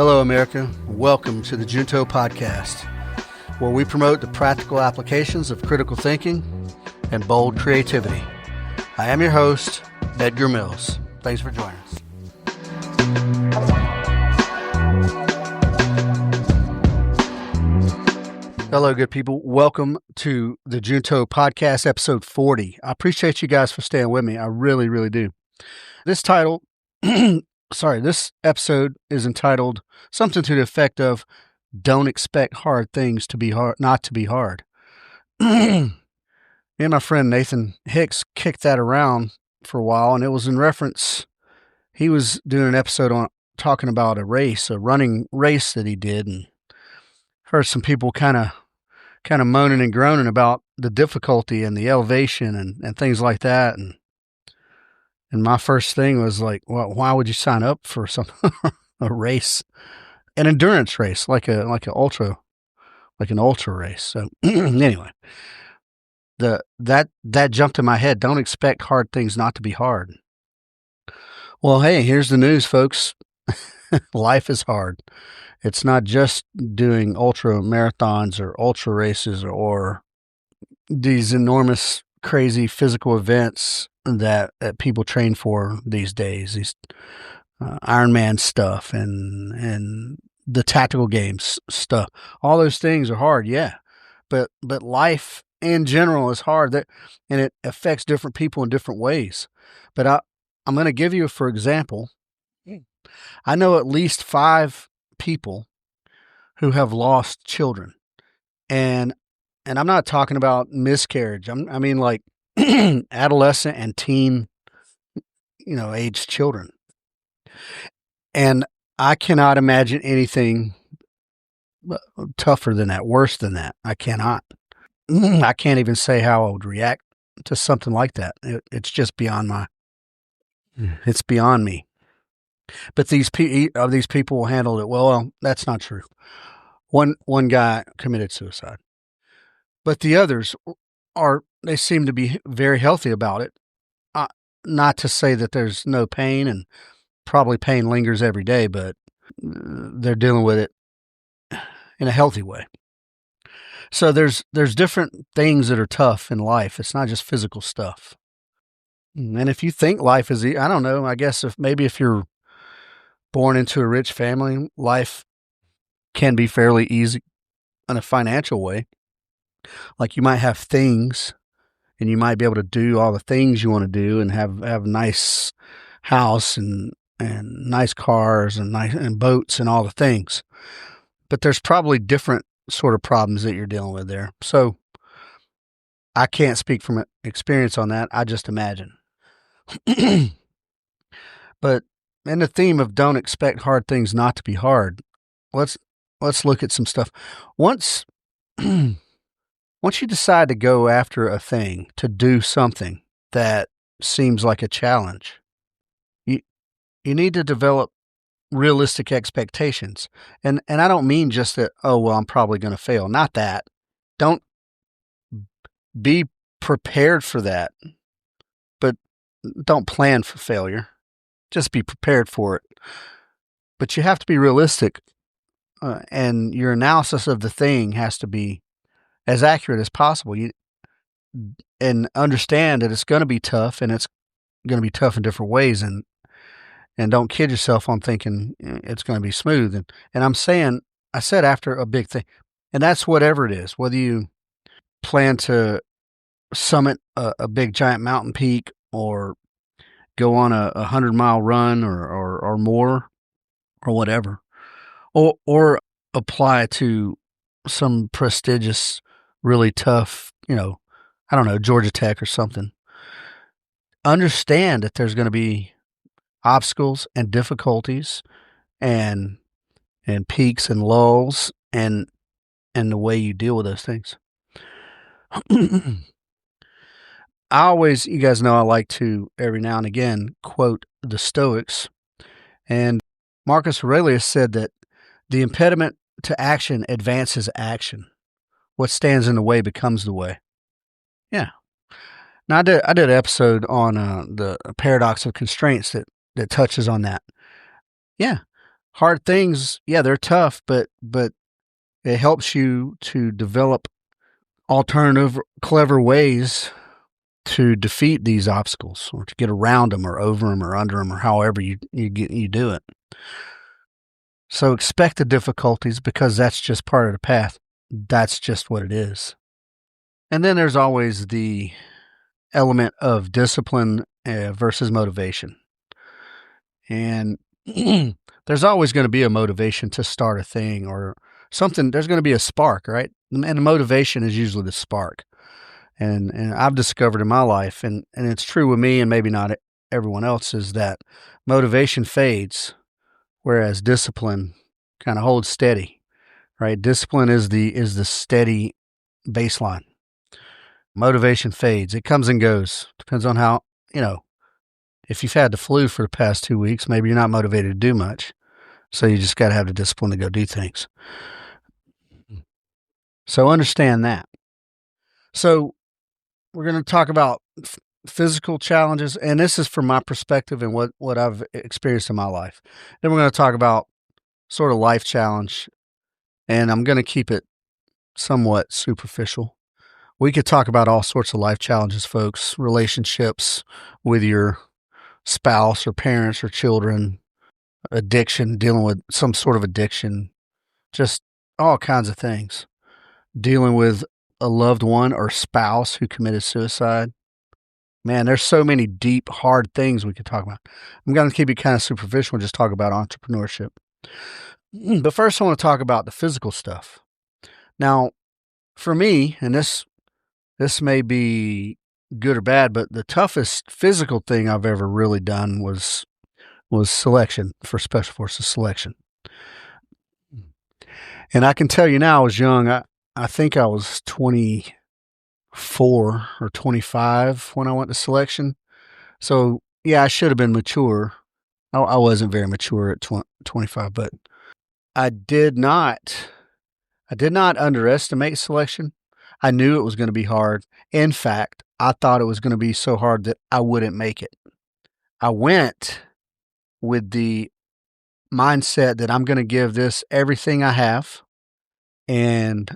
Hello, America. Welcome to the Junto Podcast, where we promote the practical applications of critical thinking and bold creativity. I am your host, Edgar Mills. Thanks for joining us. Hello, good people. Welcome to the Junto Podcast, episode 40. I appreciate you guys for staying with me. I really, really do. This episode is entitled something to the effect of "Don't expect hard things to be hard, not to be hard." Me and my friend Nathan Hicks kicked that around for a while, and it was in reference. He was doing an episode on talking about a running race that he did, and heard some people kind of moaning and groaning about the difficulty and the elevation and things like that. And my first thing was like, well, why would you sign up for a race, an endurance race, like an ultra race? So anyway, that jumped in my head. Don't expect hard things not to be hard. Well, hey, here's the news, folks. Life is hard. It's not just doing ultra marathons or ultra races or these enormous, crazy physical events that people train for these days. These Ironman stuff and the tactical games stuff. All those things are hard, yeah. But life in general is hard, and it affects different people in different ways. But I'm going to give you, for example, I know at least 5 people who have lost children, and I'm not talking about miscarriage. I mean like adolescent and teen, aged children. And I cannot imagine anything tougher than that, worse than that. I cannot. I can't even say how I would react to something like that. It's just beyond it's beyond me. But these people handled it well. That's not true. One guy committed suicide, but the others they seem to be very healthy about it. Not to say that there's no pain, and probably pain lingers every day, but they're dealing with it in a healthy way. So there's different things that are tough in life. It's not just physical stuff. And if you think life is, I don't know, I guess if you're born into a rich family, life can be fairly easy in a financial way. Like you might have things, and you might be able to do all the things you want to do, and have a nice house and nice cars and boats and all the things. But there's probably different sort of problems that you're dealing with there. So I can't speak from experience on that. I just imagine. But in the theme of don't expect hard things not to be hard, let's look at some stuff. Once you decide to go after a thing, to do something that seems like a challenge, you need to develop realistic expectations. And I don't mean just that, oh, well, I'm probably going to fail. Not that. Don't be prepared for that, but don't plan for failure. Just be prepared for it. But you have to be realistic, and your analysis of the thing has to be as accurate as possible. And understand that it's going to be tough, and it's going to be tough in different ways. And don't kid yourself on thinking it's going to be smooth. And I said after a big thing, and that's whatever it is, whether you plan to summit a big giant mountain peak, or go on a 100-mile run or more, or whatever, or apply to some prestigious, really tough, I don't know, Georgia Tech or something. Understand that there's going to be obstacles and difficulties and peaks and lulls, and the way you deal with those things. You guys know I like to every now and again quote the Stoics, and Marcus Aurelius said that the impediment to action advances action. What stands in the way becomes the way. Yeah. Now I did an episode on the paradox of constraints that touches on that. Yeah. hard things, yeah, they're tough, but it helps you to develop alternative, clever ways to defeat these obstacles, or to get around them, or over them, or under them, or however you do it. So expect the difficulties, because that's just part of the path. That's just what it is. And then there's always the element of discipline versus motivation. And there's always going to be a motivation to start a thing or something. There's going to be a spark, right? And the motivation is usually the spark. And I've discovered in my life, and it's true with me and maybe not everyone else, is that motivation fades, whereas discipline kind of holds steady, right? Discipline is the steady baseline. Motivation fades. It comes and goes. Depends on how, if you've had the flu for the past 2 weeks, maybe you're not motivated to do much. So you just got to have the discipline to go do things. So understand that. So we're going to talk about physical challenges, and this is from my perspective and what I've experienced in my life. Then we're going to talk about sort of life challenge, and I'm going to keep it somewhat superficial. We could talk about all sorts of life challenges, folks, relationships with your spouse or parents or children, addiction, dealing with some sort of addiction, just all kinds of things. Dealing with a loved one or spouse who committed suicide. Man, there's so many deep, hard things we could talk about. I'm going to keep it kind of superficial and just talk about entrepreneurship. But first, I want to talk about the physical stuff. Now, for me, and this may be good or bad, but the toughest physical thing I've ever really done was selection, for Special Forces selection. And I can tell you now, I was young. I think I was 24 or 25 when I went to selection. So, yeah, I should have been mature. I wasn't very mature at 25, but I did not underestimate selection. I knew it was going to be hard. In fact, I thought it was going to be so hard that I wouldn't make it. I went with the mindset that I'm going to give this everything I have, and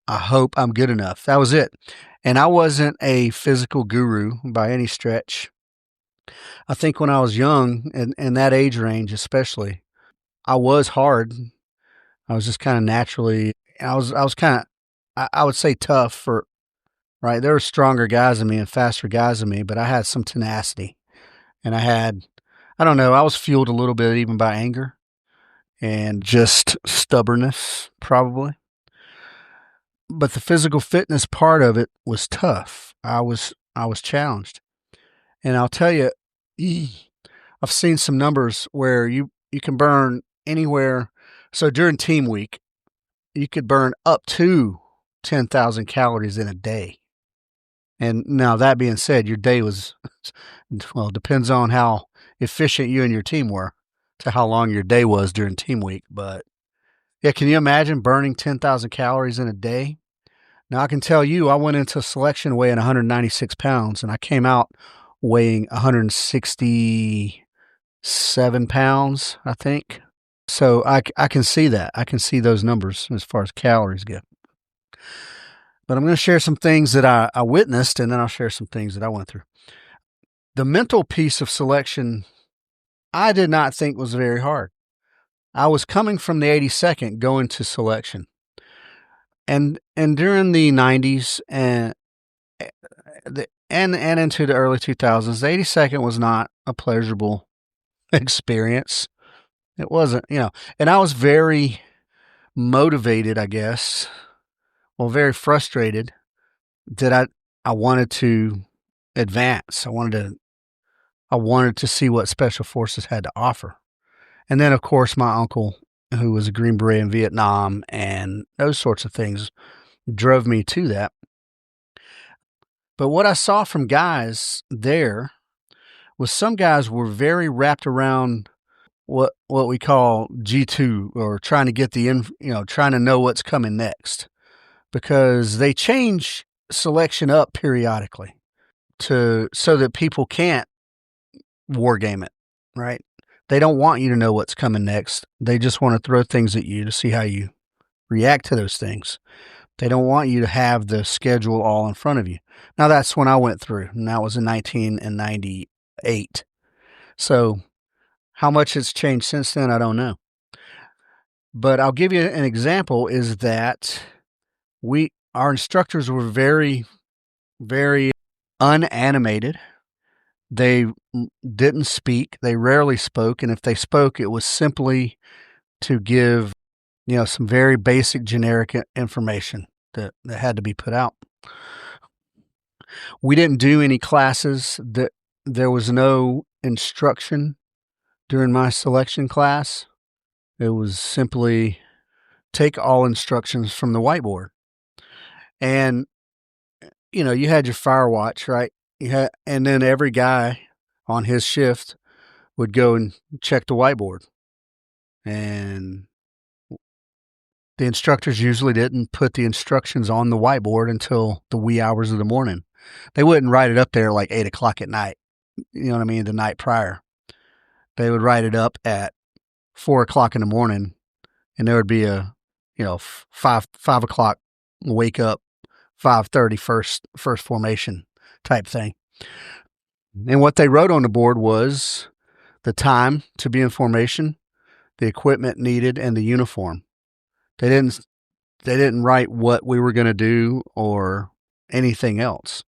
I hope I'm good enough. That was it. And I wasn't a physical guru by any stretch. I think when I was young, and in that age range especially, I was hard. I was just kind of naturally, I was kind of, I would say tough right? There were stronger guys than me and faster guys than me, but I had some tenacity. And I don't know, I was fueled a little bit even by anger and just stubbornness, probably. But the physical fitness part of it was tough. I was challenged. And I'll tell you, I've seen some numbers where you can burn anywhere. So during team week, you could burn up to 10,000 calories in a day. And now that being said, your day was, well, depends on how efficient you and your team were to how long your day was during team week. But yeah, can you imagine burning 10,000 calories in a day? Now I can tell you, I went into selection weighing 196 pounds and I came out weighing 167 pounds, I think. So I can see that. I can see those numbers as far as calories go. But I'm going to share some things that I witnessed, and then I'll share some things that I went through. The mental piece of selection, I did not think was very hard. I was coming from the 82nd going to selection. And during the 90s and into the early 2000s, the 82nd was not a pleasurable experience. It wasn't, and I was very motivated, I guess. Well, very frustrated that I wanted to advance. I wanted to see what Special Forces had to offer. And then, of course, my uncle, who was a Green Beret in Vietnam, and those sorts of things drove me to that. But what I saw from guys there was some guys were very wrapped around what we call G2, or trying to get trying to know what's coming next, because they change selection up periodically so that people can't war game it, right? They don't want you to know what's coming next. They just want to throw things at you to see how you react to those things. They don't want you to have the schedule all in front of you. Now, that's when I went through, and that was in 1998. So how much it's changed since then, I don't know. But I'll give you an example is that our instructors were very, very unanimated. They didn't speak. They rarely spoke. And if they spoke, it was simply to give, some very basic generic information that had to be put out. We didn't do any classes. There was no instruction during my selection class. It was simply take all instructions from the whiteboard. And, you had your fire watch, right? And then every guy on his shift would go and check the whiteboard. And the instructors usually didn't put the instructions on the whiteboard until the wee hours of the morning. They wouldn't write it up there like 8 o'clock at night, the night prior. They would write it up at 4 o'clock in the morning, and there would be a, 5 o'clock wake up, 5:30 first formation type thing. And what they wrote on the board was the time to be in formation, the equipment needed, and the uniform. They didn't write what we were going to do or anything else.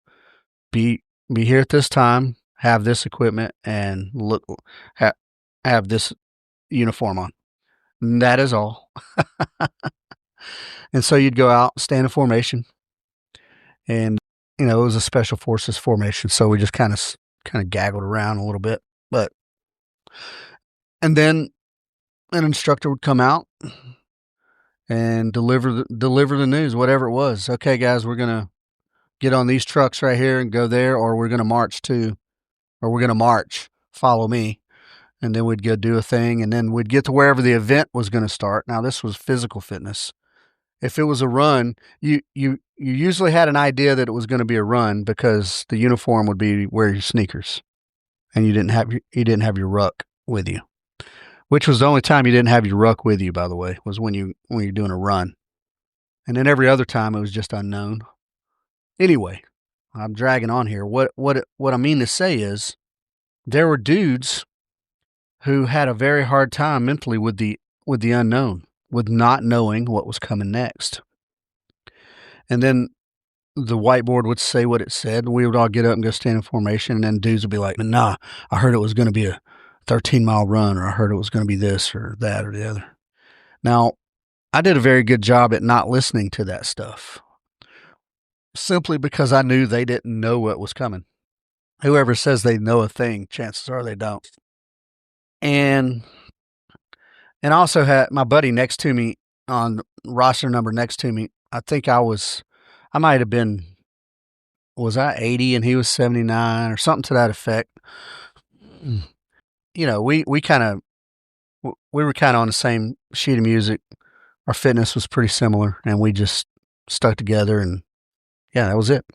Be here at this time, have this equipment, and have this uniform on. And that is all. And so you'd go out, stand in formation, and it was a special forces formation, so we just kind of gaggled around a little bit, and then an instructor would come out and deliver the news, whatever it was. Okay, guys, we're gonna get on these trucks right here and go there, or we're gonna march. Follow me, and then we'd go do a thing, and then we'd get to wherever the event was going to start. Now, this was physical fitness. If it was a run, you usually had an idea that it was going to be a run because the uniform would be wear your sneakers, and you didn't have your ruck with you, which was the only time you didn't have your ruck with you, by the way, was when you're doing a run, and then every other time it was just unknown. Anyway, I'm dragging on here. What I mean to say is there were dudes who had a very hard time mentally with the unknown, with not knowing what was coming next. And then the whiteboard would say what it said, and we would all get up and go stand in formation, and then dudes would be like, nah, I heard it was going to be a 13-mile run, or I heard it was going to be this or that or the other. Now, I did a very good job at not listening to that stuff, simply because I knew they didn't know what was coming. Whoever says they know a thing, chances are they don't. And I also had my buddy next to me on roster number next to me. I think I might have been, was I 80 and he was 79 or something to that effect. We were kind of on the same sheet of music. Our fitness was pretty similar, and we just stuck together, and yeah, that was it.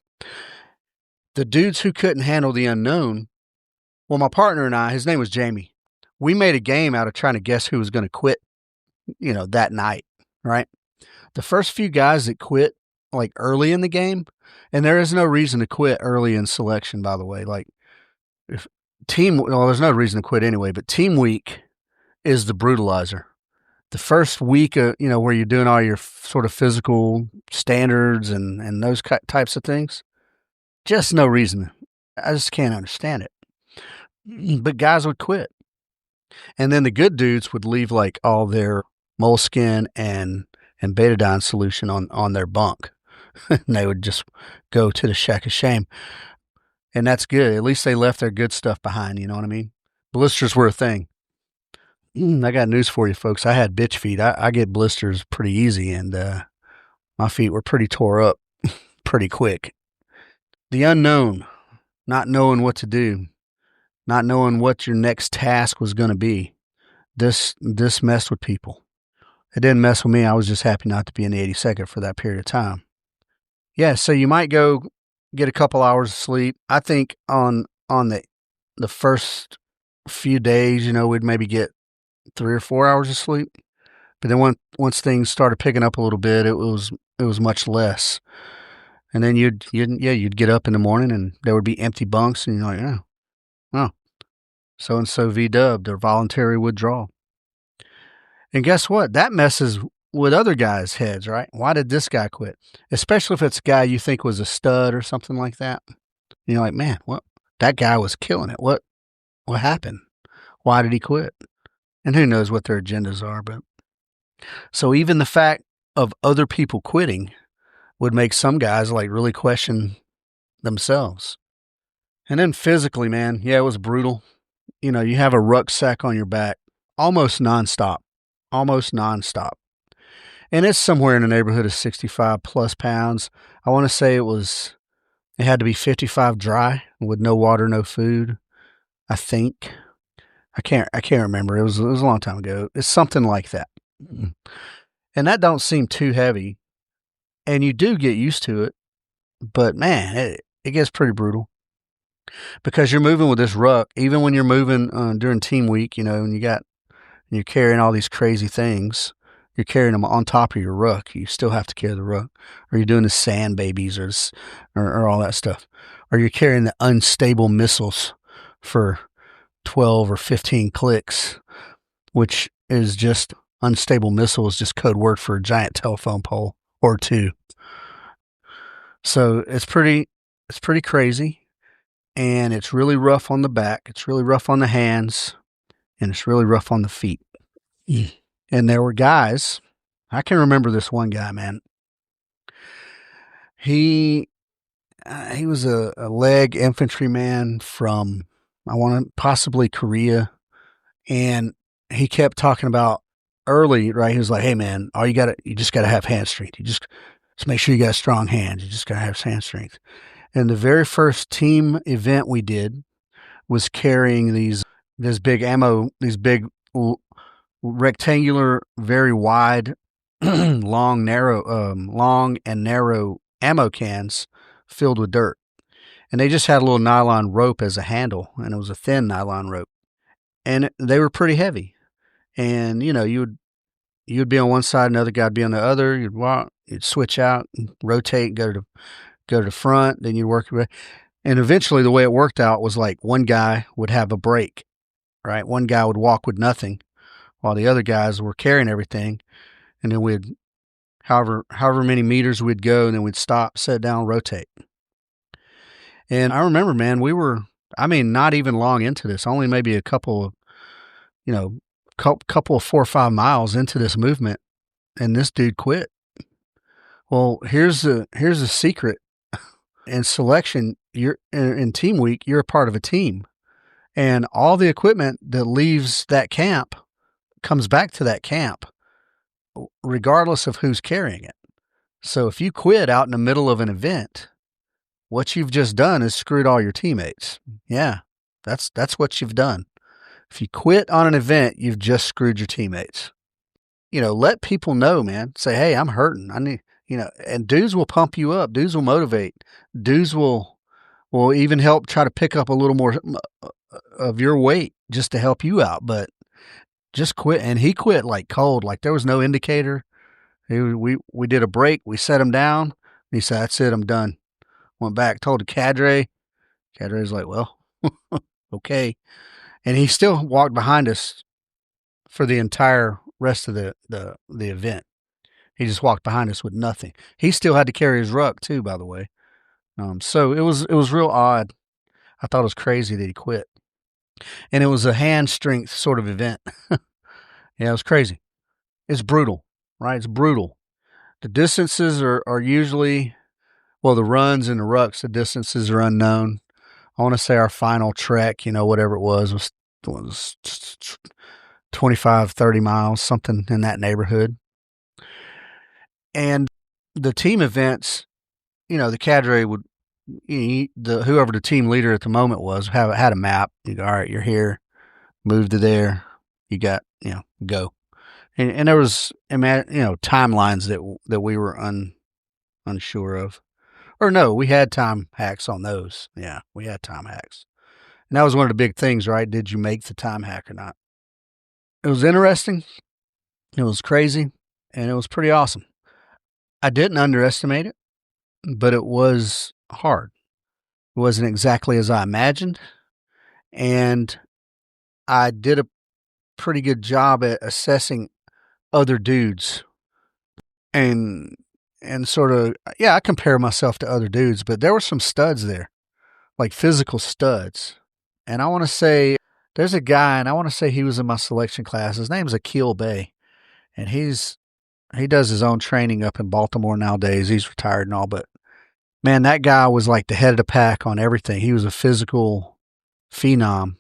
The dudes who couldn't handle the unknown, well, my partner and I, his name was Jamie. We made a game out of trying to guess who was going to quit, that night, right? The first few guys that quit, like early in the game, and there is no reason to quit early in selection, by the way. Like, there's no reason to quit anyway, but team week is the brutalizer. The first week, where you're doing all your sort of physical standards and those types of things, just no reason. I just can't understand it. But guys would quit. And then the good dudes would leave like all their moleskin and betadine solution on their bunk. And they would just go to the shack of shame. And that's good. At least they left their good stuff behind, you know what I mean? Blisters were a thing. I got news for you, folks. I had bitch feet. I get blisters pretty easy, and my feet were pretty tore up pretty quick. The unknown, not knowing what to do, not knowing what your next task was going to be. This messed with people. It didn't mess with me. I was just happy not to be in the 82nd for that period of time. Yeah, so you might go get a couple hours of sleep. I think on the first few days, we'd maybe get 3 or 4 hours of sleep. But then once things started picking up a little bit, it was much less. And then you'd get up in the morning and there would be empty bunks, and you're like, oh, so and so V-dubbed or voluntary withdrawal. And guess what? That messes with other guys' heads, right? Why did this guy quit? Especially if it's a guy you think was a stud or something like that. You're like, man, what? That guy was killing it. What happened? Why did he quit? And who knows what their agendas are, but so even the fact of other people quitting would make some guys like really question themselves. And then physically, man, yeah, it was brutal. You have a rucksack on your back almost nonstop. And it's somewhere in the neighborhood of 65 plus pounds. I want to say it had to be 55 dry with no water, no food. I think. I can't remember. It was a long time ago. It's something like that. And that don't seem too heavy. And you do get used to it. But man, it gets pretty brutal. Because you're moving with this ruck, even when you're moving during team week, and you're carrying all these crazy things. You're carrying them on top of your ruck. You still have to carry the ruck. Or you're doing the sand babies or all that stuff. Or you're carrying the unstable missiles for 12 or 15 clicks, which is just unstable missile is just code word for a giant telephone pole or two. So it's pretty crazy, and it's really rough on the back. It's really rough on the hands, and it's really rough on the feet. And there were guys, I can remember this one guy, man. He was a leg infantryman from, I want to possibly Korea. And he kept talking about early, right? He was like, hey man, you just got to have hand strength. You just make sure you got strong hands. You just got to have hand strength. And the very first team event we did was carrying these big rectangular, very wide, long and narrow ammo cans filled with dirt. And they just had a little nylon rope as a handle, and it was a thin nylon rope. And they were pretty heavy. And, you'd be on one side, another guy would be on the other. You'd walk, you'd switch out, rotate, go to the front, then you'd work. And eventually the way it worked out was like one guy would have a break, right? One guy would walk with nothing while the other guys were carrying everything. And then we'd, however many meters we'd go, and then we'd stop, sit down, rotate. And I remember, man, we were, not even long into this, only maybe a couple of 4 or 5 miles into this movement, and this dude quit. Well, here's the secret. In selection, you're in team week, you're a part of a team, and all the equipment that leaves that camp comes back to that camp, regardless of who's carrying it. So if you quit out in the middle of an event, what you've just done is screwed all your teammates. Yeah, that's what you've done. If you quit on an event, you've just screwed your teammates. Let people know, man. Say, hey, I'm hurting. I need, and dudes will pump you up. Dudes will motivate. Dudes will even help try to pick up a little more of your weight just to help you out. But just quit. And he quit like cold. Like there was no indicator. We did a break. We set him down. And he said, that's it. I'm done. Went back, told the cadre. Cadre's like, well, okay. And he still walked behind us for the entire rest of the event. He just walked behind us with nothing. He still had to carry his ruck too, by the way. So it was real odd. I thought it was crazy that he quit. And it was a hand strength sort of event. Yeah, it was crazy. It's brutal, right? It's brutal. The distances are usually, well, the runs and the rucks, the distances are unknown. I want to say our final trek, whatever it was 25, 30 miles, something in that neighborhood. And the team events, the cadre would, whoever the team leader at the moment was, had a map. You go, all right, you're here, move to there. You got, go. And there was, timelines that we were unsure of. Or no, we had time hacks on those. Yeah, we had time hacks. And that was one of the big things, right? Did you make the time hack or not? It was interesting. It was crazy, and it was pretty awesome. I didn't underestimate it, but it was hard. It wasn't exactly as I imagined, and I did a pretty good job at assessing other dudes and sort of, yeah, I compare myself to other dudes, but there were some studs there, like physical studs. And I want to say there's a guy, and I want to say he was in my selection class. His name's Akil Bay, and he does his own training up in Baltimore nowadays. He's retired and all, but man, that guy was like the head of the pack on everything. He was a physical phenom,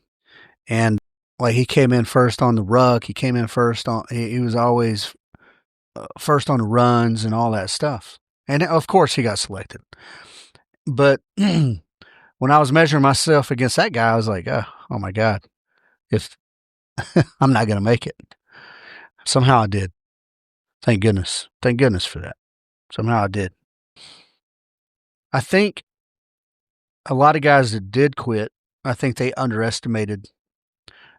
and like he came in first on the ruck. He came in first on. He was always first on the runs and all that stuff. And of course, he got selected. But when I was measuring myself against that guy, I was like, oh my God, if I'm not going to make it. Somehow I did. Thank goodness. Thank goodness for that. Somehow I did. I think a lot of guys that did quit, I think they underestimated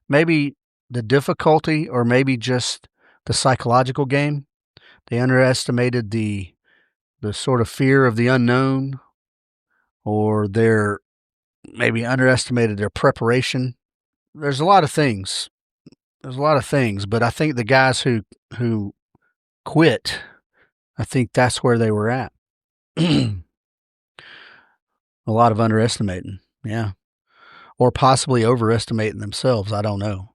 maybe the difficulty or maybe just the psychological game. They underestimated the sort of fear of the unknown, or their maybe underestimated their preparation. There's a lot of things. But I think the guys who quit, I think that's where they were at. A lot of underestimating, yeah, or possibly overestimating themselves. I don't know.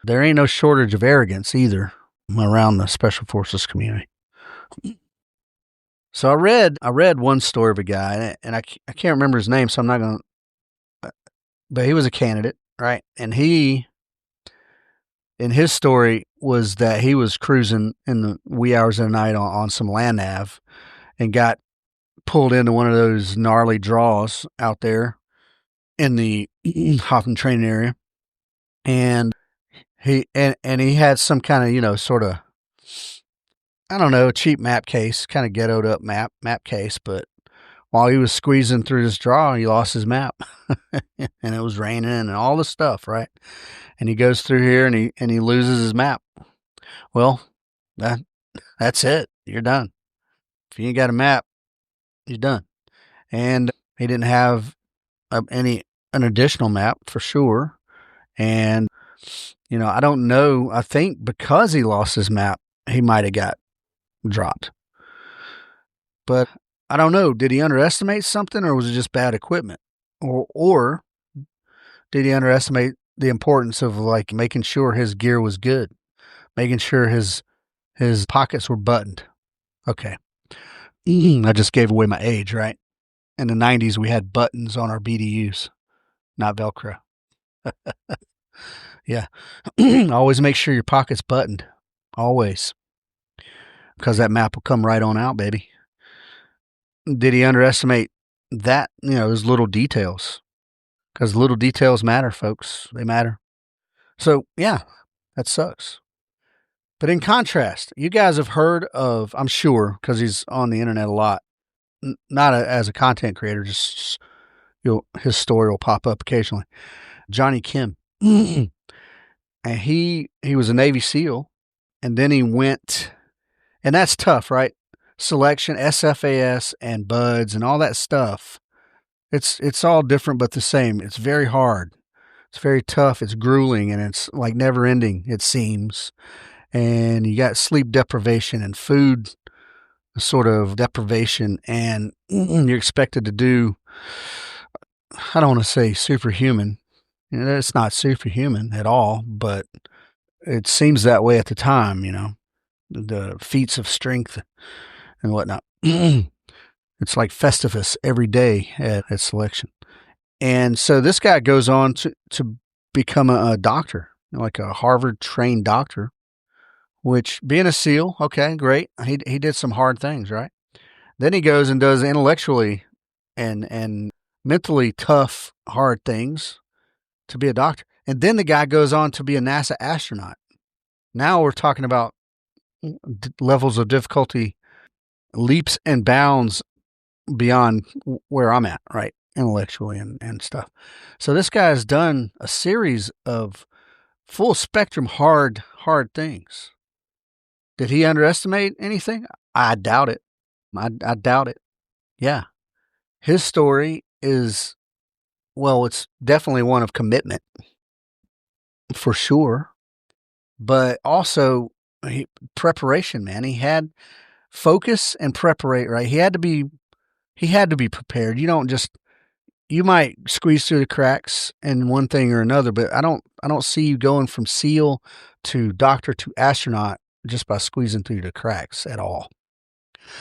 There ain't no shortage of arrogance either around the special forces community. So I read one story of a guy, and I can't remember his name, so I'm not going to, but he was a candidate, right? And in his story was that he was cruising in the wee hours of the night on some land nav and got pulled into one of those gnarly draws out there in the Hoffman training area. And he had some kind of, sort of, I don't know, cheap map case, kind of ghettoed up map case, but while he was squeezing through this draw, he lost his map. And it was raining and all this stuff, right? And he goes through here and he loses his map. Well, that's it. You're done. If you ain't got a map, you're done. And he didn't have an additional map for sure. And I don't know. I think because he lost his map, he might have got dropped. But I don't know. Did he underestimate something, or was it just bad equipment? Or did he underestimate the importance of like making sure his gear was good, making sure his pockets were buttoned? Okay. I just gave away my age, right? In the 90s, we had buttons on our BDUs, not Velcro. Yeah. Always make sure your pocket's buttoned. Always. Because that map will come right on out, baby. Did he underestimate that? Those little details. Because little details matter, folks. They matter. So, yeah, that sucks. But in contrast, you guys have heard of, I'm sure, because he's on the internet a lot, not as a content creator, just his story will pop up occasionally. Johnny Kim. And he was a Navy SEAL, and then he went, and that's tough, right? Selection, SFAS, and BUDS, and all that stuff. It's all different but the same. It's very hard. It's very tough. It's grueling, and it's like never ending, it seems. And you got sleep deprivation and food sort of deprivation, and you're expected to do, I don't want to say superhuman. It's not superhuman at all, but it seems that way at the time, the feats of strength and whatnot. It's like Festivus every day at selection. And so this guy goes on to become a doctor, like a Harvard-trained doctor, which, being a SEAL, okay, great. He did some hard things, right? Then he goes and does intellectually and mentally tough, hard things to be a doctor. And then the guy goes on to be a NASA astronaut. Now we're talking about levels of difficulty, leaps and bounds beyond where I'm at, right? intellectually and stuff. So this guy has done a series of full spectrum hard things. Did he underestimate anything? I doubt it. I doubt it. Yeah. His story is, well, it's definitely one of commitment for sure, but also preparation, man. He had focus and preparate, right? He had to be prepared. You might squeeze through the cracks in one thing or another, but I don't see you going from SEAL to doctor to astronaut just by squeezing through the cracks at all.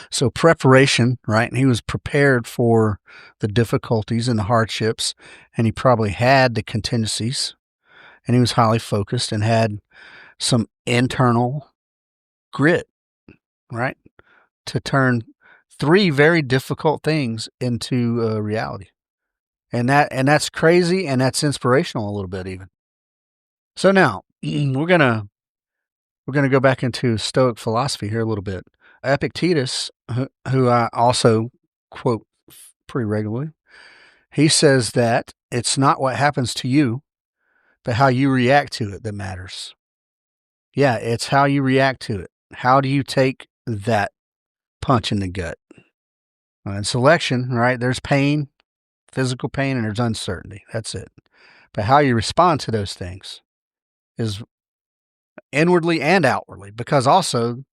So preparation, right? And he was prepared for the difficulties and the hardships, and he probably had the contingencies, and he was highly focused and had some internal grit, right? To turn 3 very difficult things into reality. And that's crazy, and that's inspirational a little bit even. So now we're gonna go back into Stoic philosophy here a little bit. Epictetus, who I also quote pretty regularly, he says that it's not what happens to you, but how you react to it that matters. Yeah, it's how you react to it. How do you take that punch in the gut? In selection, right, there's pain, physical pain, and there's uncertainty. That's it. But how you respond to those things is inwardly and outwardly, because also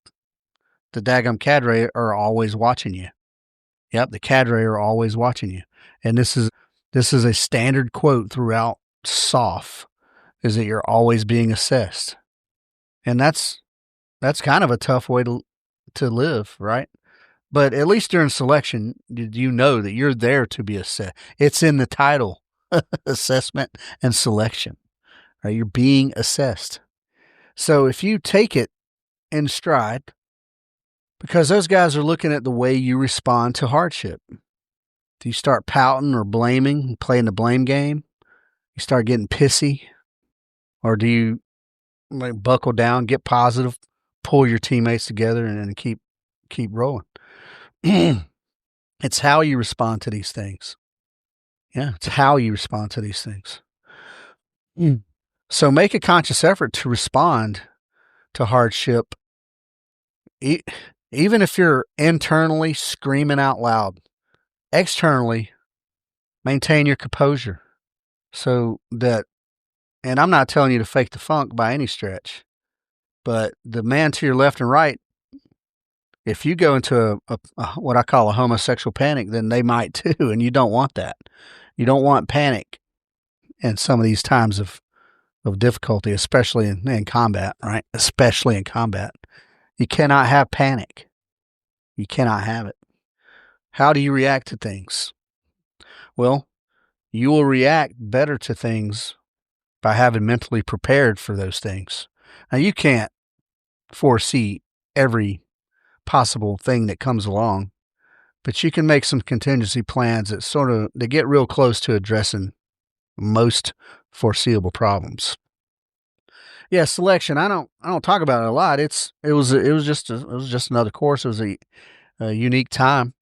the daggum cadre are always watching you. Yep, the cadre are always watching you. And this is a standard quote throughout SOF, is that you're always being assessed. And that's kind of a tough way to live, right? But at least during selection, you know that you're there to be assessed. It's in the title, assessment and selection. Right? You're being assessed. So if you take it in stride, because those guys are looking at the way you respond to hardship. Do you start pouting or blaming, playing the blame game? You start getting pissy? Or do you buckle down, get positive, pull your teammates together, and keep rolling? It's how you respond to these things. Yeah, it's how you respond to these things. So make a conscious effort to respond to hardship, even if you're internally screaming out loud. Externally, maintain your composure. So that, and I'm not telling you to fake the funk by any stretch, but the man to your left and right, if you go into a what I call a homosexual panic, then they might too, and you don't want that. You don't want panic in some of these times of difficulty, especially in combat, right? Especially in combat. You cannot have panic. You cannot have it. How do you react to things? Well, you will react better to things by having mentally prepared for those things. Now, you can't foresee every possible thing that comes along, but you can make some contingency plans that get real close to addressing most foreseeable problems. Yeah, selection. I don't talk about it a lot. It was just another course. It was a unique time,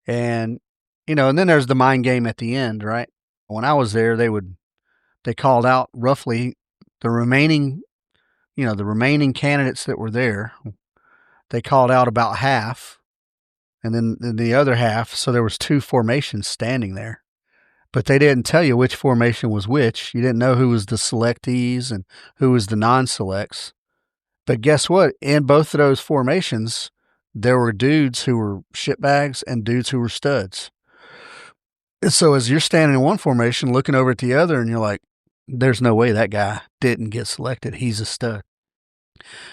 and and then there's the mind game at the end, right? When I was there, they called out roughly the remaining candidates that were there. They called out about half, and then the other half. So there was 2 formations standing there. But they didn't tell you which formation was which. You didn't know who was the selectees and who was the non-selects. But guess what? In both of those formations, there were dudes who were shitbags and dudes who were studs. And so as you're standing in one formation looking over at the other, and you're like, there's no way that guy didn't get selected. He's a stud.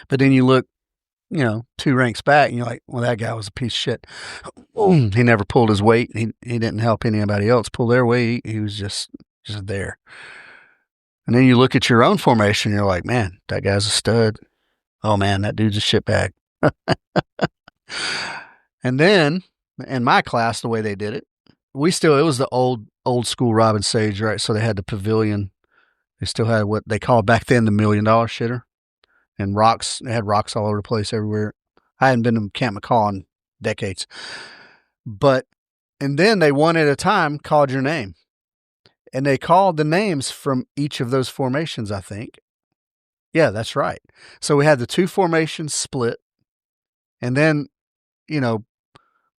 But then you look, 2 ranks back, and you're like, well, that guy was a piece of shit. He never pulled his weight. He didn't help anybody else pull their weight. He was just there. And then you look at your own formation, and you're like, man, that guy's a stud. Oh, man, that dude's a shitbag. And then in my class, the way they did it, it was the old school Robin Sage, right? So they had the pavilion. They still had what they called back then the $1 million shitter. And rocks, they had rocks all over the place everywhere. I hadn't been to Camp McCall in decades. But And then they one at a time called your name. And they called the names from each of those formations, I think. Yeah, that's right. So we had the two formations split. And then, you know,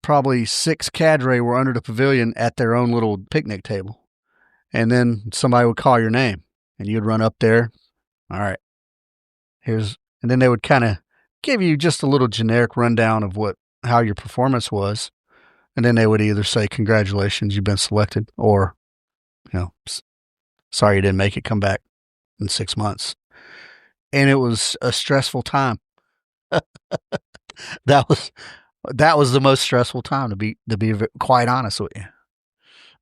probably 6 cadre were under the pavilion at their own little picnic table. And then somebody would call your name and you'd run up there. All right, and then they would kind of give you just a little generic rundown of how your performance was. And then they would either say, congratulations, you've been selected, or, sorry you didn't make it, come back in 6 months. And it was a stressful time. That was the most stressful time, to be quite honest with you.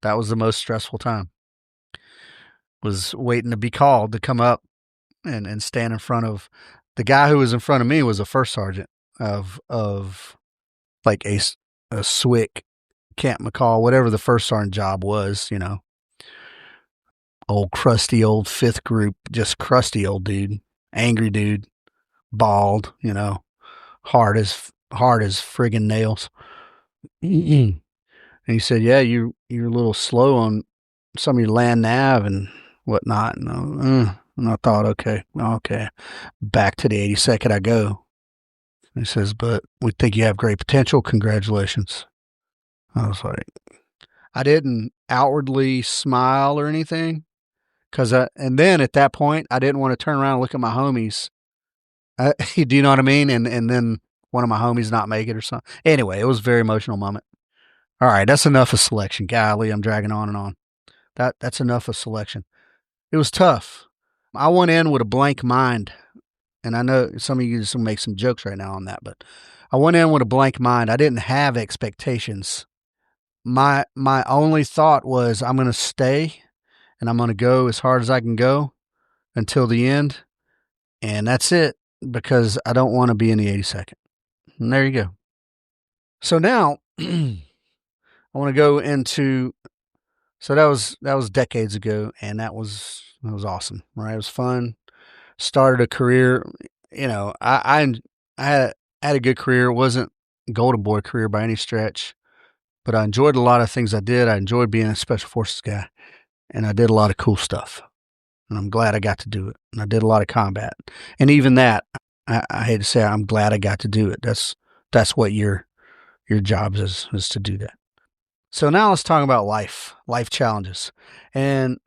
That was the most stressful time. Was waiting to be called to come up and stand in front of the guy who was in front of me. Was a first sergeant of like a SWIC, Camp McCall, whatever the first sergeant job was, old crusty old 5th group, just crusty old dude, angry dude, bald, hard as friggin' nails. And he said, yeah, you're a little slow on some of your land nav and whatnot. And I thought, okay, back to the 82nd I go. He says, but we think you have great potential. Congratulations. I was like, I didn't outwardly smile or anything. And then at that point, I didn't want to turn around and look at my homies. Do you know what I mean? And then one of my homies not make it or something. Anyway, it was a very emotional moment. All right, that's enough of selection. Golly, I'm dragging on and on. That's enough of selection. It was tough. I went in with a blank mind. And I know some of you just make some jokes right now on that, but I went in with a blank mind. I didn't have expectations. My only thought was, I'm going to stay and I'm going to go as hard as I can go until the end. And that's it, because I don't want to be in the 82nd. And there you go. So now I want to go into, so that was decades ago, and that was awesome, right? It was fun. Started a career, I had a good career. It wasn't a golden boy career by any stretch, but I enjoyed a lot of things I did. I enjoyed being a special forces guy, and I did a lot of cool stuff, and I'm glad I got to do it. And I did a lot of combat, and even that, I hate to say, I'm glad I got to do it. That's what your job is to do that. So now let's talk about life challenges. And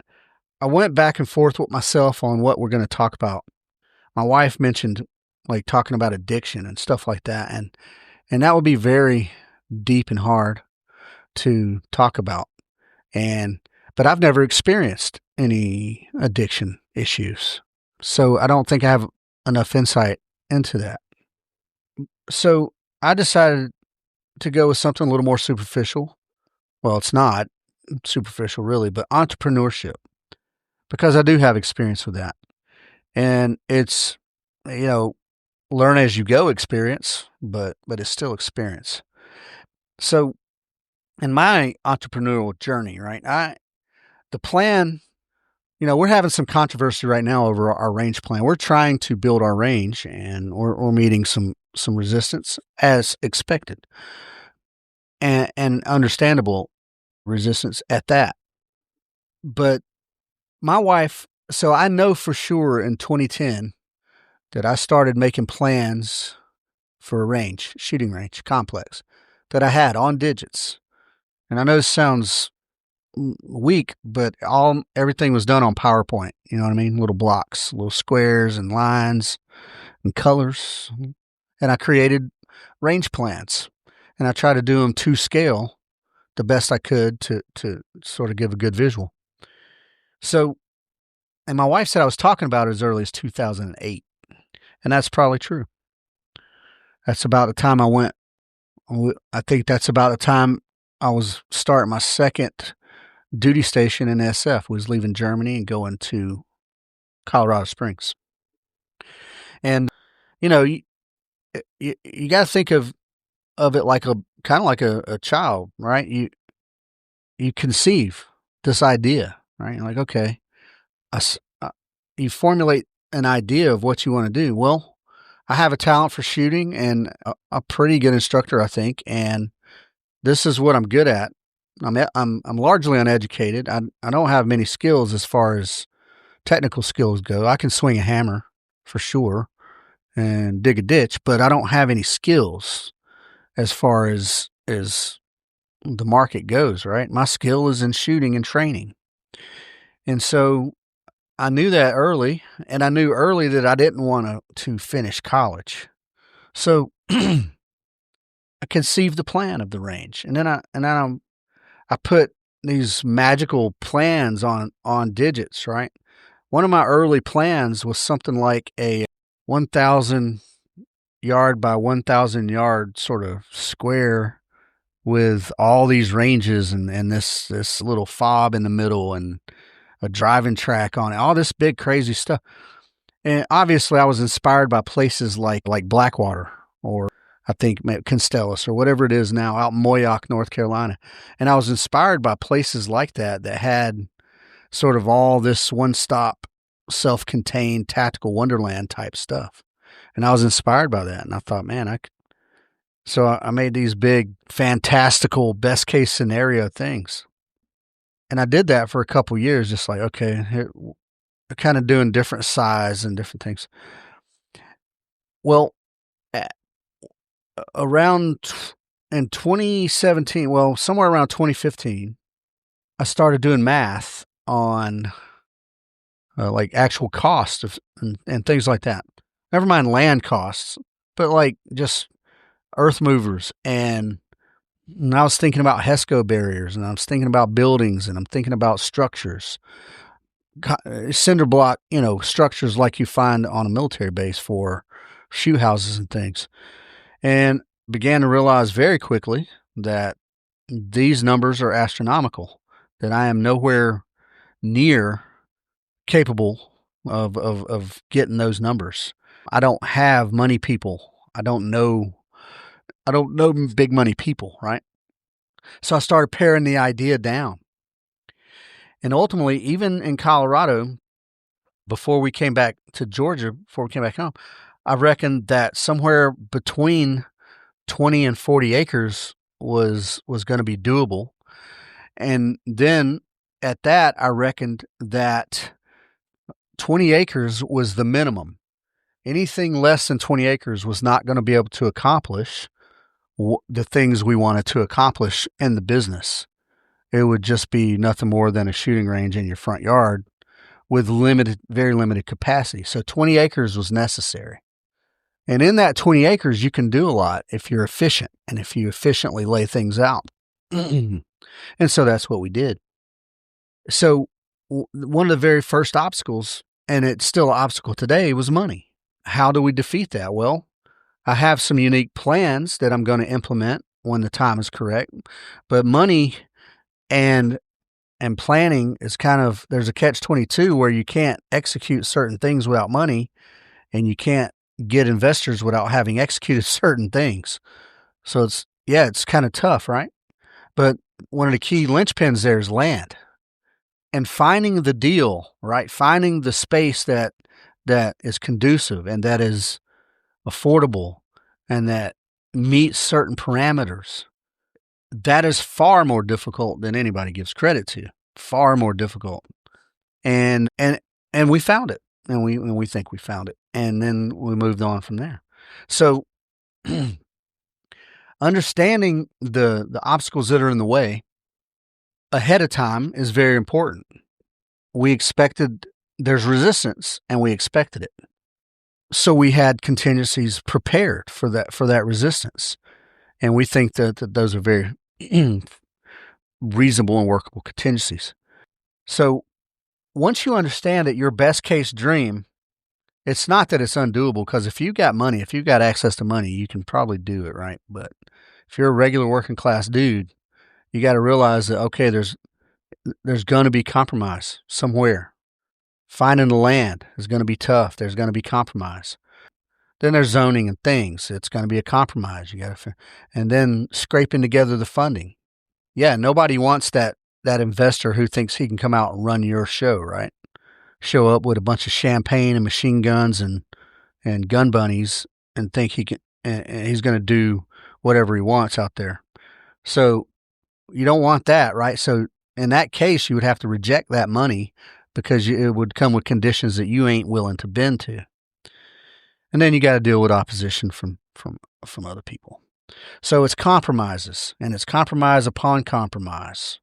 I went back and forth with myself on what we're going to talk about. My wife mentioned like talking about addiction and stuff like that. And that would be very deep and hard to talk about. But I've never experienced any addiction issues. So I don't think I have enough insight into that. So I decided to go with something a little more superficial. Well, it's not superficial really, but entrepreneurship, because I do have experience with that. And it's, learn as you go experience, but it's still experience. So in my entrepreneurial journey, right, the plan, we're having some controversy right now over our range plan. We're trying to build our range, and we're meeting some resistance as expected, and understandable resistance at that. But my wife, so I know for sure in 2010 that I started making plans for a shooting range complex that I had on digits. And I know this sounds weak, but everything was done on PowerPoint. You know what I mean? Little blocks, little squares and lines and colors. And I created range plans, and I tried to do them to scale the best I could to sort of give a good visual. So, and my wife said I was talking about it as early as 2008. And that's probably true. That's about the time I think that's about the time I was starting my second duty station in SF. Was leaving Germany and going to Colorado Springs. And, you got to think of it like kind of like a child, right? You conceive this idea, right? You're like, okay, you formulate an idea of what you want to do. Well, I have a talent for shooting and a pretty good instructor, I think, and this is what I'm good at. I'm largely uneducated. I don't have many skills as far as technical skills go. I can swing a hammer for sure and dig a ditch, but I don't have any skills as far as the market goes, right? My skill is in shooting and training. And so I knew that early, and I knew early that I didn't want to finish college. So I conceived the plan of the range, and then I put these magical plans on digits, right? One of my early plans was something like a 1,000 yard by 1,000 yard sort of square with all these ranges and this little fob in the middle and a driving track on it, all this big crazy stuff. And obviously I was inspired by places like Blackwater, or I think Constellas, or whatever it is now, out in Moyock, North Carolina. And I was inspired by places like that had sort of all this one-stop, self-contained tactical wonderland type stuff. And I was inspired by that. And I thought, man, so I made these big, fantastical, best case scenario things. And I did that for a couple years, just like, okay, kind of doing different size and different things. Well, around in 2017, well, somewhere around 2015, I started doing math on like actual costs and things like that. Never mind land costs, but like just earth movers. And I was thinking about HESCO barriers, and I was thinking about buildings, and I'm thinking about structures, cinder block, structures like you find on a military base for shoe houses and things. And began to realize very quickly that these numbers are astronomical, that I am nowhere near capable of getting those numbers. I don't have money people. I don't know big money people, right? So I started paring the idea down. And ultimately, even in Colorado, before we came back to Georgia, before we came back home, I reckoned that somewhere between 20 and 40 acres was going to be doable. And then at that, I reckoned that 20 acres was the minimum. Anything less than 20 acres was not going to be able to accomplish the things we wanted to accomplish in the business. It would just be nothing more than a shooting range in your front yard with very limited capacity. So 20 acres was necessary. And in that 20 acres, you can do a lot if you're efficient and if you efficiently lay things out. And so that's what we did. So one of the very first obstacles, and it's still an obstacle today, was money. How do we defeat that? Well, I have some unique plans that I'm going to implement when the time is correct, but money and planning is there's a catch-22 where you can't execute certain things without money, and you can't get investors without having executed certain things. So it's kind of tough, right? But one of the key linchpins there is land. And finding the deal, right? Finding the space that is conducive and that is affordable and that meets certain parameters. That is far more difficult than anybody gives credit to. Far more difficult. And we found it. And we think we found it. And then we moved on from there. So understanding the obstacles that are in the way ahead of time is very important. There's resistance, and we expected it. So we had contingencies prepared for that resistance. And we think that those are very reasonable and workable contingencies. So once you understand that your best case dream, it's not that it's undoable, because if you got money, if you got access to money, you can probably do it, right? But if you're a regular working class dude, you got to realize that, okay, there's going to be compromise somewhere. Finding the land is going to be tough. There's going to be compromise. Then there's zoning and things. It's going to be a compromise. And then scraping together the funding. Yeah, nobody wants that investor who thinks he can come out and run your show, right? Show up with a bunch of champagne and machine guns and gun bunnies and think he can, and he's going to do whatever he wants out there. So you don't want that, right? So in that case, you would have to reject that money because it would come with conditions that you ain't willing to bend to. And then you got to deal with opposition from other people. So it's compromises, and it's compromise upon compromise.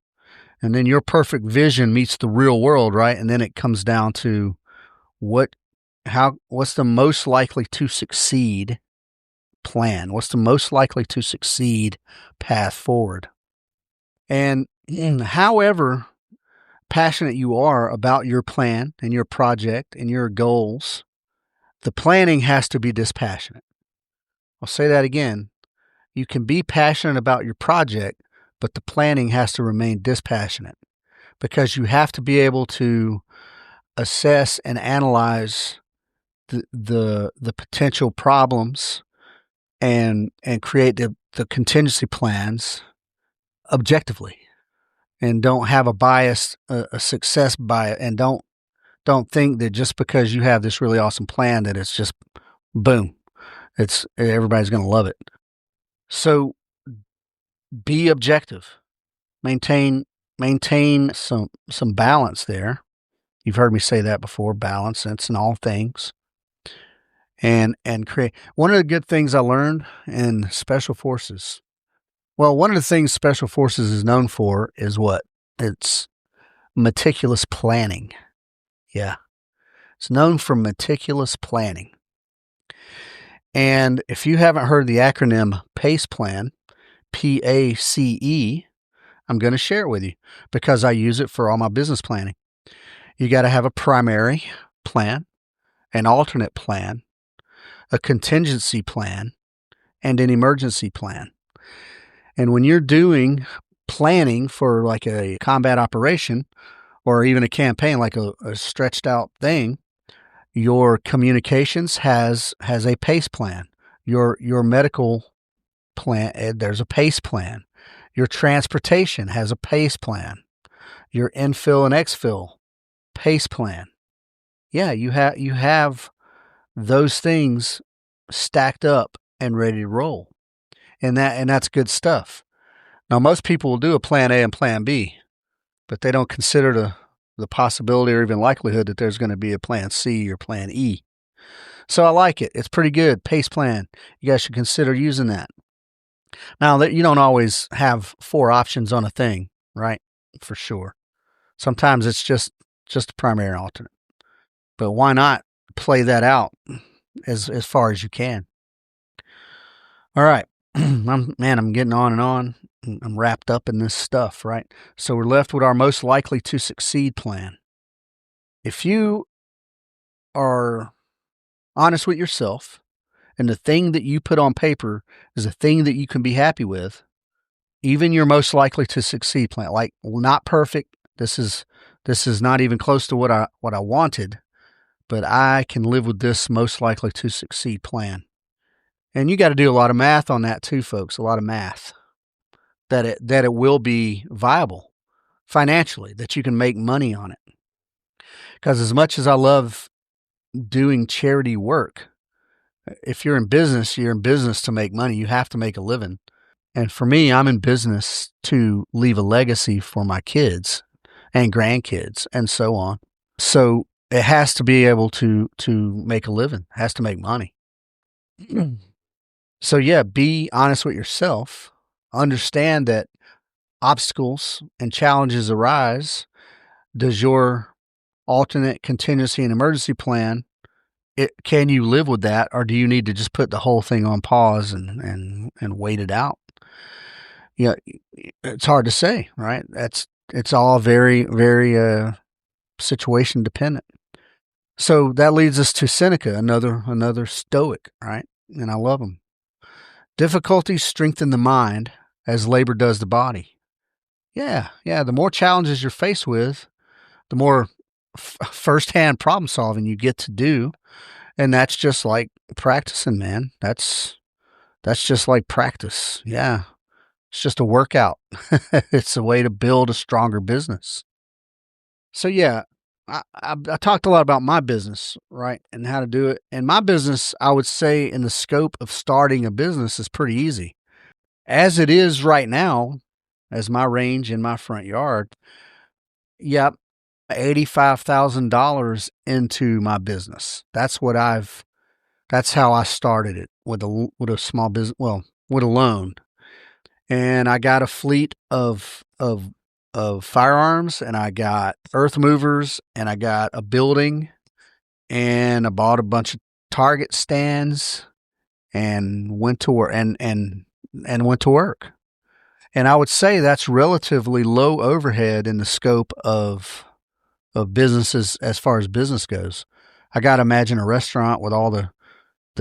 And then your perfect vision meets the real world, right? And then it comes down to what's the most likely to succeed plan? What's the most likely to succeed path forward? And however passionate you are about your plan and your project and your goals, the planning has to be dispassionate. I'll say that again. You can be passionate about your project, but the planning has to remain dispassionate because you have to be able to assess and analyze the potential problems and create the contingency plans objectively, and don't have a bias, a success bias, and don't think that just because you have this really awesome plan that it's just boom, everybody's going to love it. So be objective, maintain some balance there. You've heard me say that before. Balance, it's in all things. And create. One of the good things I learned in Special Forces. Well, one of the things Special Forces is known for is what? It's meticulous planning. Yeah. It's known for meticulous planning. And if you haven't heard the acronym PACE plan, PACE, I'm going to share it with you because I use it for all my business planning. You got to have a primary plan, an alternate plan, a contingency plan, and an emergency plan. And when you're doing planning for like a combat operation or even a campaign, like a stretched out thing, your communications has a PACE plan. Your medical plan, there's a PACE plan. Your transportation has a PACE plan. Your infill and exfil, PACE plan. Yeah, you have those things stacked up and ready to roll. And that's good stuff. Now, most people will do a plan A and plan B, but they don't consider the possibility or even likelihood that there's going to be a plan C or plan E. So I like it. It's pretty good. PACE plan. You guys should consider using that. Now, that you don't always have 4 options on a thing, right? For sure. Sometimes it's just a primary and alternate. But why not play that out as far as you can? All right. I'm getting on and on. I'm wrapped up in this stuff, right? So we're left with our most likely to succeed plan. If you are honest with yourself and the thing that you put on paper is a thing that you can be happy with, even your most likely to succeed plan, like not perfect. This is not even close to what I wanted, but I can live with this most likely to succeed plan. And you got to do a lot of math on that too, folks. A lot of math that it will be viable financially, that you can make money on it. Because as much as I love doing charity work, if you're in business to make money. You have to make a living. And for me, I'm in business to leave a legacy for my kids and grandkids and so on. So it has to be able to make a living, it has to make money. So yeah, be honest with yourself. Understand that obstacles and challenges arise. Does your alternate contingency and emergency plan, can you live with that, or do you need to just put the whole thing on pause and wait it out? Yeah, it's hard to say, right? It's all very, very situation dependent. So that leads us to Seneca, another Stoic, right? And I love him. Difficulties strengthen the mind as labor does the body. Yeah. The more challenges you're faced with, the more firsthand problem solving you get to do. And that's just like practicing, man. That's just like practice. Yeah. It's just a workout. It's a way to build a stronger business. So yeah, I talked a lot about my business, right? And how to do it. And my business, I would say in the scope of starting a business is pretty easy. As it is right now, as my range in my front yard. Yep, $85,000 into my business. That's how I started it, with a small business, well, with a loan. And I got a fleet of firearms, and I got earth movers, and I got a building, and I bought a bunch of target stands and went to work and went to work. And I would say that's relatively low overhead in the scope of businesses as far as business goes. I got to imagine a restaurant with all the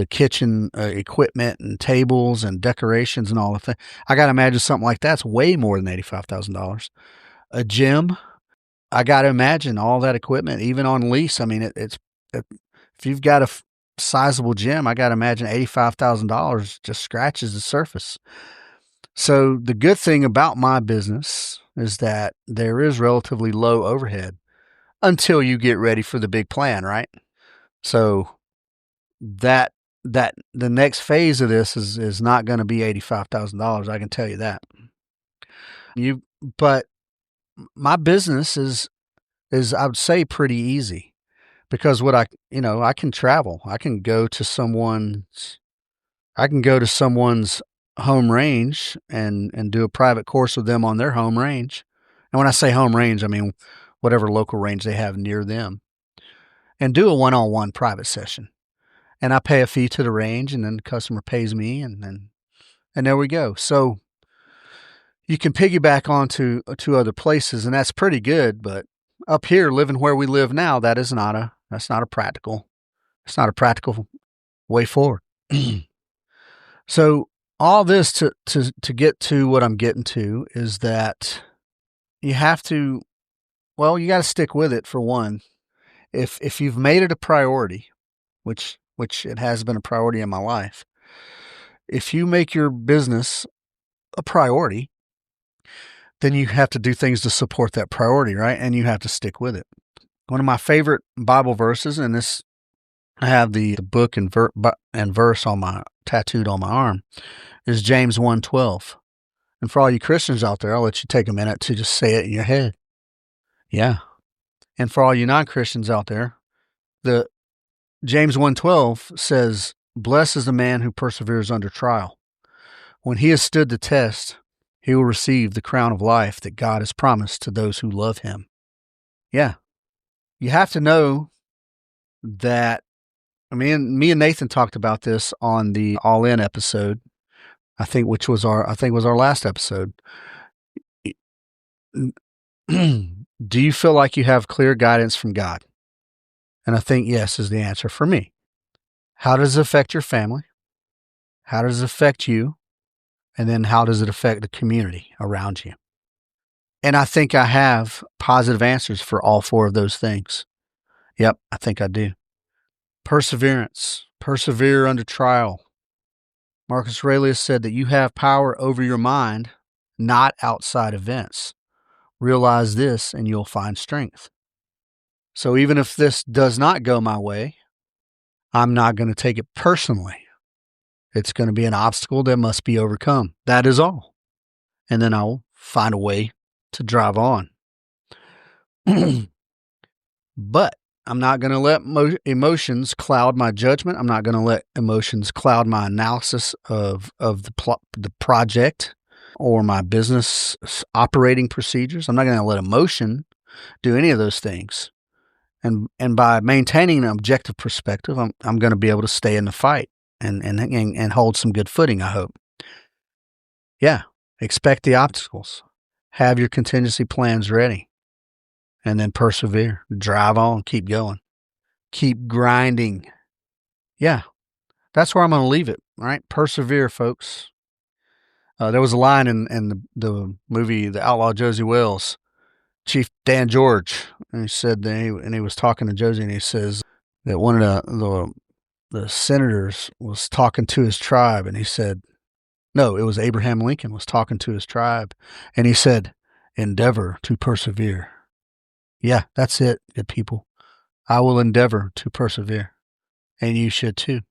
kitchen equipment and tables and decorations and all the things. I got to imagine something like that's way more than $85,000. A gym, I got to imagine all that equipment, even on lease. I mean, if you've got a sizable gym, I got to imagine $85,000 just scratches the surface. So the good thing about my business is that there is relatively low overhead until you get ready for the big plan, right? So that the next phase of this is not going to be $85,000. I can tell you that. But my business is I would say pretty easy, because I can travel. I can go to someone's home range and do a private course with them on their home range. And when I say home range, I mean whatever local range they have near them, and do a one-on-one private session. And I pay a fee to the range, and then the customer pays me, and there we go. So you can piggyback onto to other places, and that's pretty good. But up here, living where we live now, that's not a practical way forward. So all this to get to what I'm getting to is that you got to stick with it, for one. If you've made it a priority, which it has been a priority in my life, if you make your business a priority, then you have to do things to support that priority, right? And you have to stick with it. One of my favorite Bible verses, and this, I have the book and verse tattooed on my arm, is James 1:12. And for all you Christians out there, I'll let you take a minute to just say it in your head. Yeah. And for all you non-Christians out there, the James 1:12 says, "Blessed is the man who perseveres under trial. When he has stood the test, he will receive the crown of life that God has promised to those who love him." Yeah. You have to know that. Me and Nathan talked about this on the All In episode, I think was our last episode. Do you feel like you have clear guidance from God? And I think yes is the answer for me. How does it affect your family? How does it affect you? And then how does it affect the community around you? And I think I have positive answers for all four of those things. Yep, I think I do. Perseverance. Persevere under trial. Marcus Aurelius said that you have power over your mind, not outside events. Realize this and you'll find strength. So even if this does not go my way, I'm not going to take it personally. It's going to be an obstacle that must be overcome. That is all. And then I'll find a way to drive on. But I'm not going to let emotions cloud my judgment. I'm not going to let emotions cloud my analysis of the project or my business operating procedures. I'm not going to let emotion do any of those things. And by maintaining an objective perspective, I'm going to be able to stay in the fight and hold some good footing, I hope. Yeah, expect the obstacles. Have your contingency plans ready. And then persevere. Drive on. Keep going. Keep grinding. Yeah, that's where I'm going to leave it. All right, persevere, folks. There was a line in the movie The Outlaw Josie Wells, Chief Dan George, and he said and he was talking to Josie, and he says that one of the senators was talking to his tribe, and he said, no, it was Abraham Lincoln was talking to his tribe, and he said, endeavor to persevere. Yeah, that's it, good people. I will endeavor to persevere, and you should too.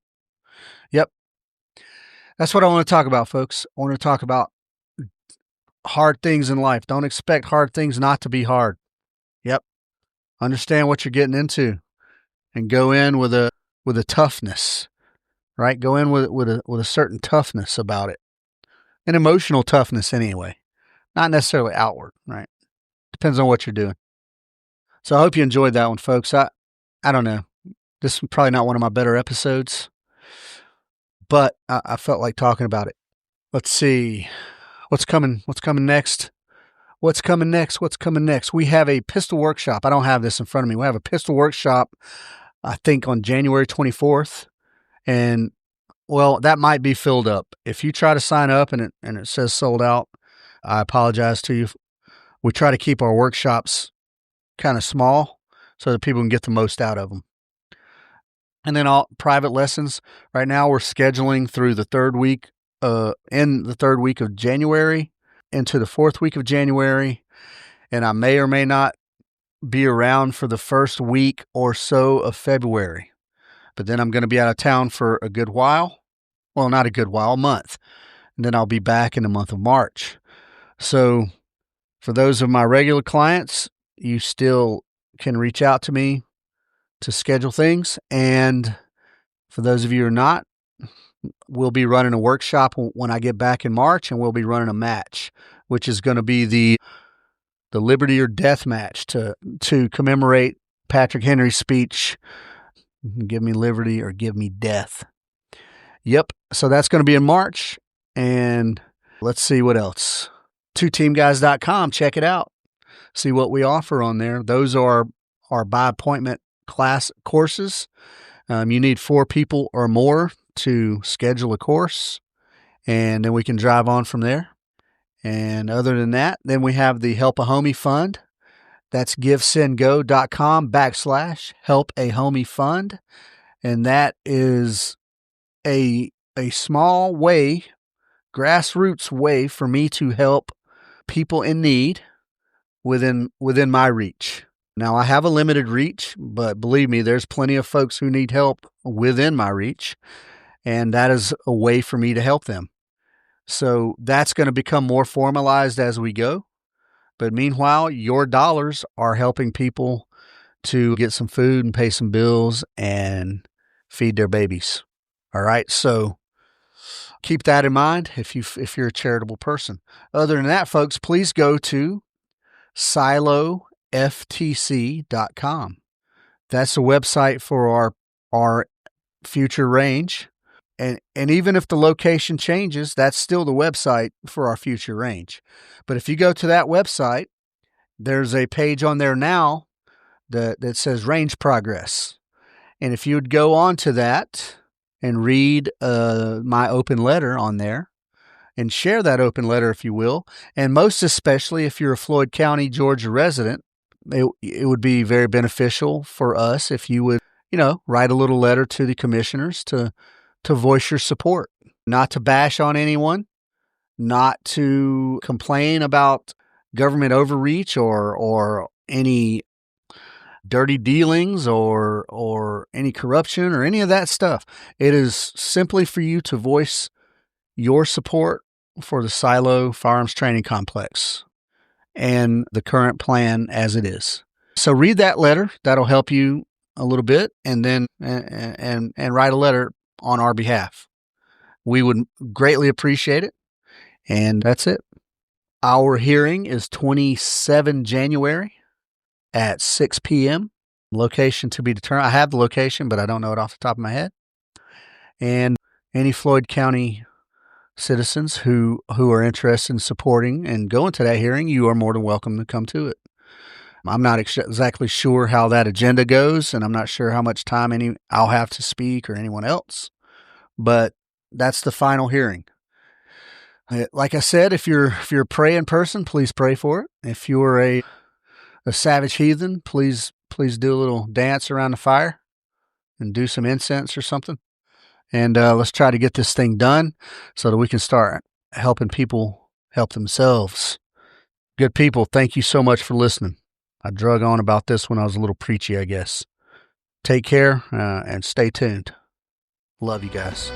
Yep. That's what I want to talk about, folks. I want to talk about hard things in life. Don't expect hard things not to be hard. Yep. Understand what you're getting into and go in with a toughness, right? Go in with a certain toughness about it. An emotional toughness anyway, not necessarily outward, right? Depends on what you're doing. So I hope you enjoyed that one, folks. I don't know. This is probably not one of my better episodes, but I felt like talking about it. Let's see. What's coming next? What's coming next? We have a pistol workshop. I don't have this in front of me. We have a pistol workshop, I think, on January 24th. And, well, that might be filled up. If you try to sign up and it says sold out, I apologize to you. We try to keep our workshops kind of small so that people can get the most out of them. And then all private lessons. Right now we're scheduling through the third week of January into the fourth week of January. And I may or may not be around for the first week or so of February. But then I'm going to be out of town for a good while. Well, not a good while, a month. And then I'll be back in the month of March. So for those of my regular clients, you still can reach out to me to schedule things. And for those of you who are not, we'll be running a workshop when I get back in March, and we'll be running a match, which is going to be the Liberty or Death match to commemorate Patrick Henry's speech, give me liberty or give me death. Yep. So that's going to be in March. And let's see what else. twoteamguys.com. Check it out. See what we offer on there. Those are our by appointment class courses. You need 4 people or more to schedule a course, and then we can drive on from there. And other than that, then we have the Help a Homie Fund. That's givesendgo.com/help a homie fund. And that is a small way, grassroots way for me to help people in need within my reach. Now, I have a limited reach, but believe me, there's plenty of folks who need help within my reach, and that is a way for me to help them. So that's going to become more formalized as we go. But meanwhile, your dollars are helping people to get some food and pay some bills and feed their babies. All right. So keep that in mind if you're a charitable person. Other than that, folks, please go to siloftc.com. That's the website for our future range. And even if the location changes, that's still the website for our future range. But if you go to that website, there's a page on there now that says range progress. And if you would go on to that and read my open letter on there and share that open letter, if you will, and most especially if you're a Floyd County, Georgia resident, it would be very beneficial for us if you would, write a little letter to the commissioners to voice your support, not to bash on anyone, not to complain about government overreach or any dirty dealings or any corruption or any of that stuff. It is simply for you to voice your support for the Silo Firearms Training Complex and the current plan as it is. So read that letter. That'll help you a little bit, and then and write a letter on our behalf. We would greatly appreciate it. And that's it. Our hearing is 27 January at 6 p.m. Location to be determined. I have the location, but I don't know it off the top of my head. And any Floyd County citizens who are interested in supporting and going to that hearing, you are more than welcome to come to it. I'm not exactly sure how that agenda goes, and I'm not sure how much time I'll have to speak or anyone else, but that's the final hearing. Like I said, if you're a praying person, please pray for it. If you're a savage heathen, please do a little dance around the fire and do some incense or something. And let's try to get this thing done so that we can start helping people help themselves. Good people, thank you so much for listening. I drug on about this when I was a little preachy, I guess. Take care and stay tuned. Love you guys.